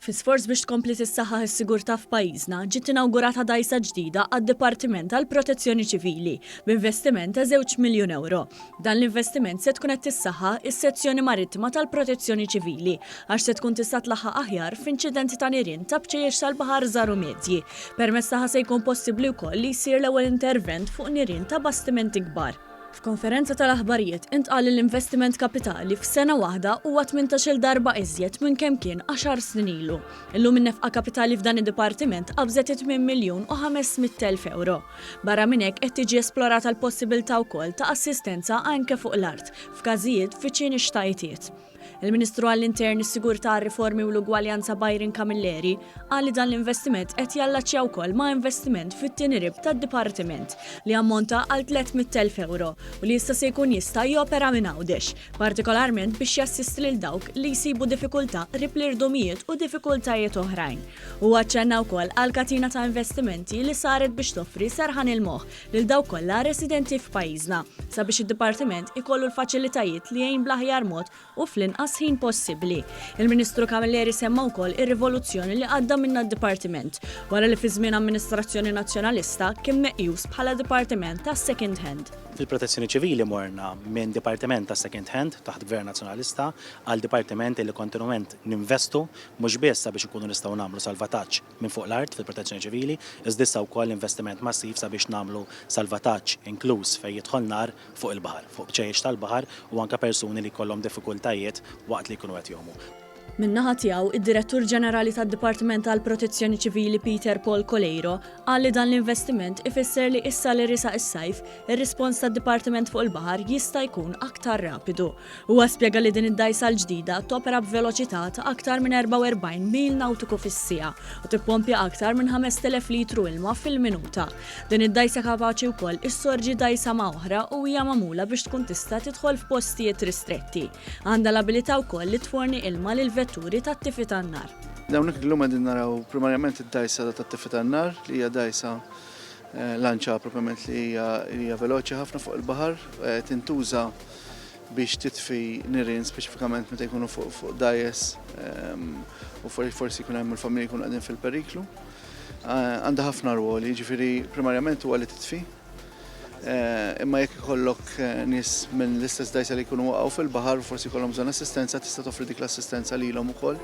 Fis-sforz biex tkompli tissaħħaħ is-sigurtà f'pajjiżna ġiet inawgurata dgħajsa ġdida għad-Dipartiment tal-Protezzjoni Ċivili b'investiment ta' €2 miljun. Dan l-investiment se tkun qed tissaħħaħ is-sezzjoni marittima tal-Protezzjoni Ċivili għax se tkun tista' tlaħħaq aħjar f'inċidenti ta' nirien ta' bċejjex tal-baħar żgħar u medji. Permezz tagħha se jkun possibbli wkoll li jsir l-ewwel intervent fuq nirien ta' bastimenti kbar. F'konferenza tal-aħbarijiet intqal l-investiment kapitali f'sena waħda huwa 18-il darba iżjed minn kemm kien 10 snin ilu. Illum in-nefqa kapitali f'dan id-dipartiment qabżet €8 miljun u 500,000. Barra minn hekk qed tiġi esplorata l-possibilità wkoll ta' assistenza anke fuq l-art f'każijiet fiċin ix-xtajtiet. Il-Ministru għall-Intern, is-Sigurtà, Riformi u l-Ugwaljanza Byron Camilleri qal li dan l-investiment qed jallaċċja wkoll ma' investiment fit-tieni rib tad-Dipartiment li ammonta għal €300,000 u li se jkun jista' jopera minn Għawdex, partikolarment biex jassisti lil dawk li jsibu diffikultà rib l-irdumijiet u diffikultajiet oħrajn. Huwa ċċenna wkoll għal katina ta' investimenti li saret biex toffri serħan il-moħħ lil dawk kollha residenti f'pajjiżna sabiex id-Dipartiment ikollu l-faċilitajiet li jgħin bl-aħjar mod u fl-inqas ħin possibbli. Il-Ministru Camilleri semma wkoll ir-rivoluzzjoni li għadda minna d-Dipartiment wara li fi żmien Amministrazzjoni Nazzjonalista kien meqjus bħala Dipartiment ta' second hand. Fil-Protezzjoni Ċivili morna minn Dipartiment ta' second hand taħt Gvern Nazzjonalista għal Dipartiment li kontinwament ninvestu mhux biss sabiex ikunu nistgħu nagħmlu salvataġġ minn fuq l-art fil-Protezzjoni Ċivili, iżda issa wkoll investiment massiv sabiex nagħmlu salvataġġ inkluż fejn jidħol nar fuq il-baħar, fuq bċejjex tal-baħar u anke persuni li jkollhom diffikultajiet waqt li jkunu qed jgħumu. Min-naħa tiegħu id-Direttur Ġenerali tad-Dipartiment tal-Protezzjoni Ċivili Peter Paul Colleiro qal li dan l-investiment ifisser li issa li risa is-sajf ir-rispons tad-Dipartiment fuq il-baħar jista' jkun aktar rapidu. Huwa spjega li din id-dgħajsa l-ġdida topera b'veloċità ta' aktar minn 44 mil nawtiku fis-siegħa u tippompja aktar minn 5,000 litru ilma fil-minuta. Din id-dgħajsa kapaċi wkoll issorġi dgħajsa ma' oħra u hija magħmula biex tkun tista' tidħol f'postijiet ristretti. Għandha l-abilità wkoll li tforni ilma lil vetturi tat-tifi tan-nar. Dawnek illum qegħdin naraw primarjament id-dgħajsa tat-tifi tan-nar li hija dgħajsa lanċa propjament li hija veloċi ħafna fuq il-baħar, tintuża biex titfi nirien speċifikament meta jkunu fuq dgħajjes u forsi jkun hemm il-familji jkunu qegħdin fil-periklu. Għandha ħafna rwoli, jiġifieri primarjament huwa li titfi. Imma jekk ikollok nies minn l-istess dgħajsa li jkunu waqgħu fil-baħar u forsi jkollhom bżonn assistenza tista' toffri dik l-assistenza lilhom ukoll.